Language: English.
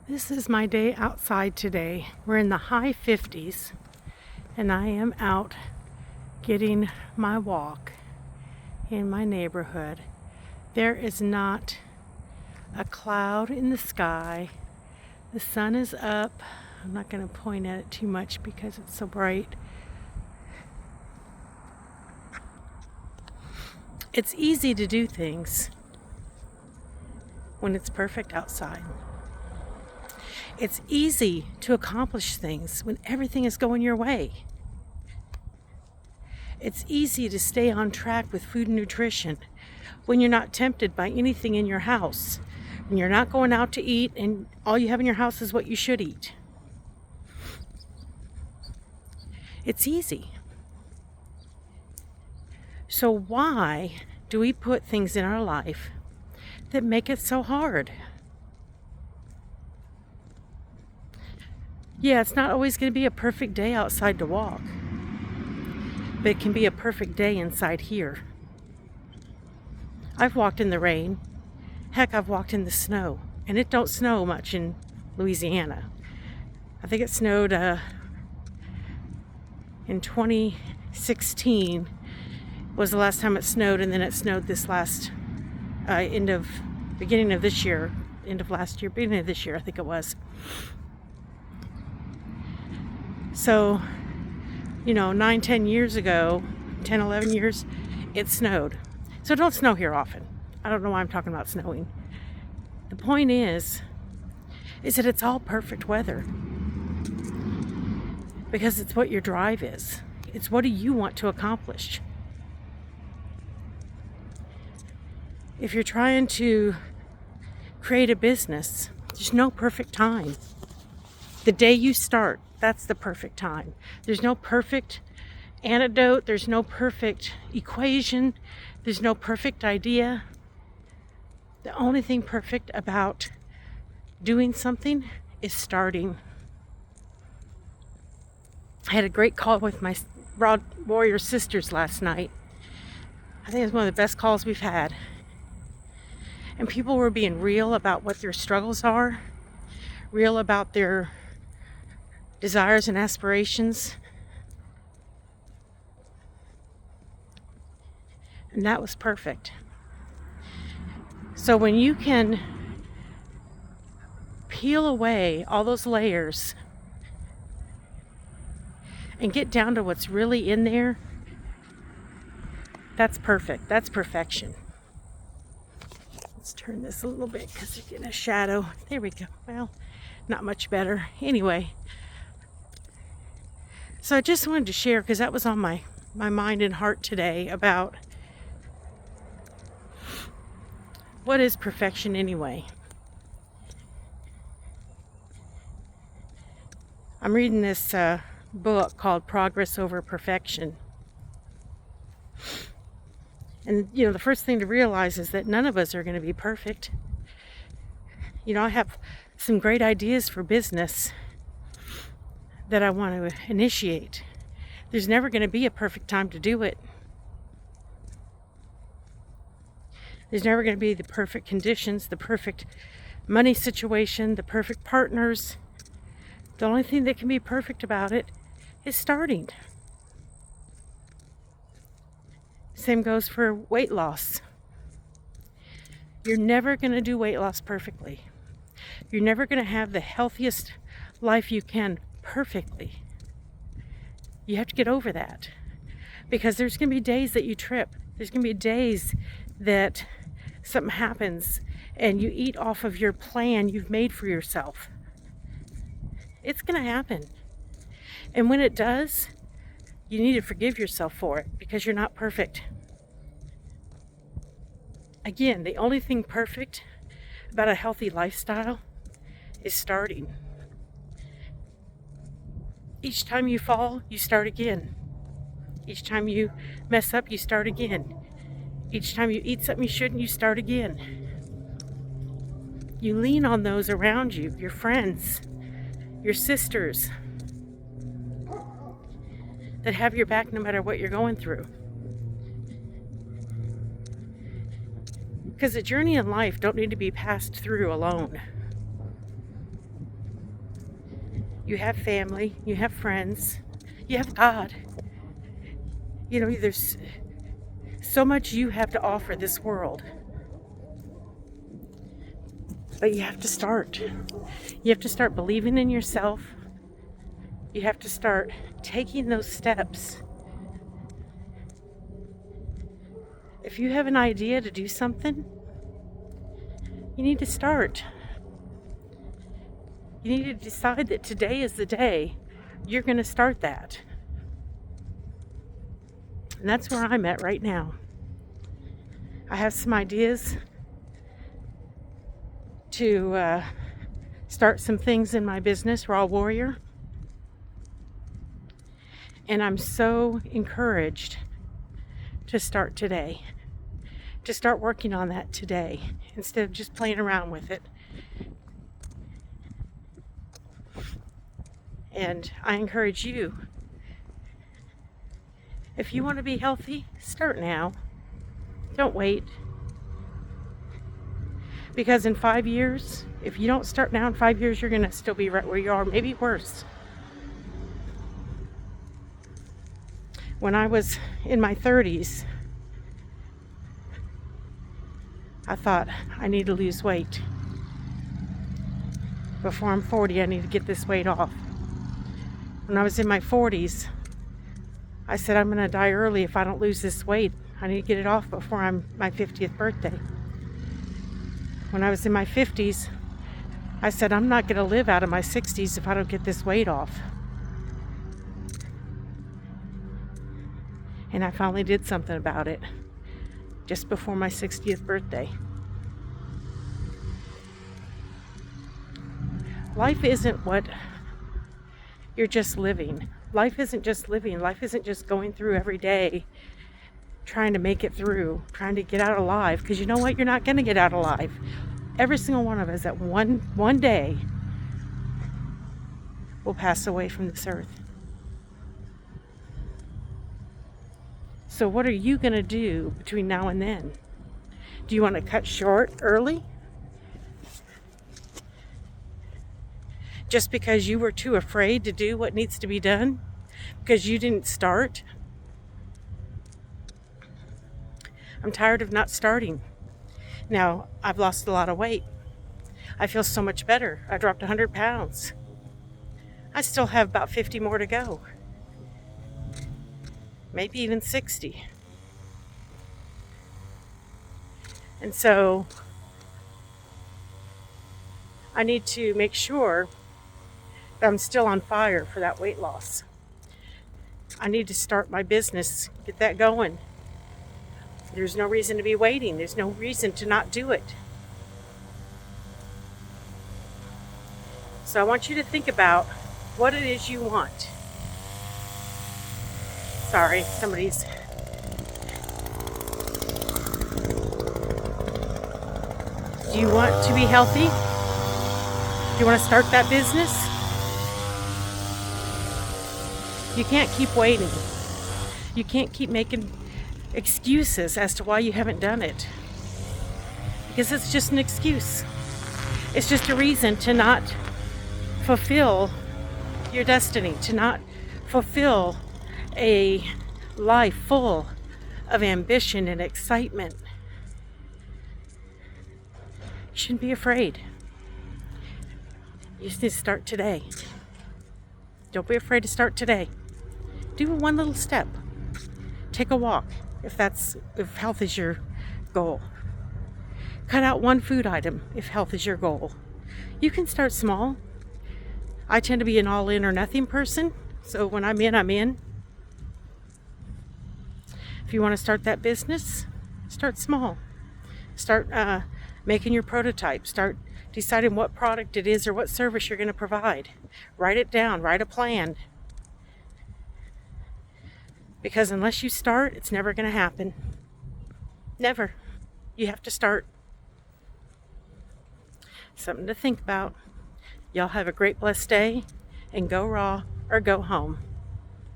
This is my day outside today. We're in the high 50s and I am out getting my walk in my neighborhood. There is not a cloud in the sky. The sun is up. I'm not going to point at it too much because it's so bright. It's easy to do things when it's perfect outside. It's easy to accomplish things when everything is going your way. It's easy to stay on track with food and nutrition when you're not tempted by anything in your house, when you're not going out to eat and all you have in your house is what you should eat. It's easy. So why do we put things in our life that make it so hard? Yeah, it's not always going to be a perfect day outside to walk, but it can be a perfect day inside here. I've walked in the rain. Heck, I've walked in the snow, and it don't snow much in Louisiana. I think it snowed in 2016 was the last time it snowed, and then it snowed this last beginning of this year, end of last year, beginning of this year, I think it was. So, 9-10 years ago, 10-11 years, it snowed. So it don't snow here often. I don't know why I'm talking about snowing. The point is that it's all perfect weather. Because it's what your drive is. It's what do you want to accomplish. If you're trying to create a business, there's no perfect time. The day you start, that's the perfect time. There's no perfect antidote. There's no perfect equation. There's no perfect idea. The only thing perfect about doing something is starting. I had a great call with my Rod Warrior sisters last night. I think it was one of the best calls we've had. And people were being real about what their struggles are, real about their desires and aspirations. And that was perfect. So when you can peel away all those layers and get down to what's really in there, that's perfect. That's perfection. Let's turn this a little bit because you're getting a shadow. There we go. Well, not much better. Anyway, so I just wanted to share because that was on my mind and heart today about what is perfection anyway. I'm reading this book called Progress Over Perfection. And, the first thing to realize is that none of us are going to be perfect. I have some great ideas for business that I want to initiate. There's never going to be a perfect time to do it. There's never going to be the perfect conditions, the perfect money situation, the perfect partners. The only thing that can be perfect about it is starting. Same goes for weight loss. You're never going to do weight loss perfectly. You're never going to have the healthiest life you can perfectly. You have to get over that. Because there's going to be days that you trip. There's going to be days that something happens and you eat off of your plan you've made for yourself. It's going to happen. And when it does, you need to forgive yourself for it because you're not perfect. Again, the only thing perfect about a healthy lifestyle is starting. Each time you fall, you start again. Each time you mess up, you start again. Each time you eat something you shouldn't, you start again. You lean on those around you, your friends, your sisters, that have your back no matter what you're going through. Because the journey in life don't need to be passed through alone. You have family, you have friends, you have God. You know, there's so much you have to offer this world. But you have to start. You have to start believing in yourself. You have to start taking those steps. If you have an idea to do something, you need to start. You need to decide that today is the day you're going to start that. And that's where I'm at right now. I have some ideas to start some things in my business, Raw Warrior. And I'm so encouraged to start today, to start working on that today instead of just playing around with it. And I encourage you, if you want to be healthy, start now. Don't wait. Because in 5 years, if you don't start now, in 5 years, you're going to still be right where you are, maybe worse. When I was in my 30s, I thought, I need to lose weight. Before I'm 40, I need to get this weight off. When I was in my 40s, I said, I'm going to die early if I don't lose this weight. I need to get it off before my 50th birthday. When I was in my 50s, I said, I'm not going to live out of my 60s if I don't get this weight off. And I finally did something about it just before my 60th birthday. Life isn't what you're just living. Life isn't just living. Life isn't just going through every day, trying to make it through, trying to get out alive. Because you know what? You're not going to get out alive. Every single one of us at one day will pass away from this earth. So what are you going to do between now and then? Do you want to cut short early? Just because you were too afraid to do what needs to be done? Because you didn't start? I'm tired of not starting. Now, I've lost a lot of weight. I feel so much better. I dropped 100 pounds. I still have about 50 more to go. Maybe even 60. And so, I need to make sure that I'm still on fire for that weight loss. I need to start my business, get that going. There's no reason to be waiting. There's no reason to not do it. So I want you to think about what it is you want. Sorry, somebody's... Do you want to be healthy? Do you want to start that business? You can't keep waiting. You can't keep making excuses as to why you haven't done it. Because it's just an excuse. It's just a reason to not fulfill your destiny, to not fulfill a life full of ambition and excitement. You shouldn't be afraid. You just need to start today. Don't be afraid to start today. Do one little step. Take a walk if health is your goal. Cut out one food item if health is your goal. You can start small. I tend to be an all in or nothing person, so when I'm in, I'm in. If you want to start that business, start small. Start making your prototype. Start deciding what product it is or what service you're going to provide. Write it down. Write a plan. Because unless you start, it's never going to happen. Never. You have to start. Something to think about. Y'all have a great blessed day, and go raw or go home.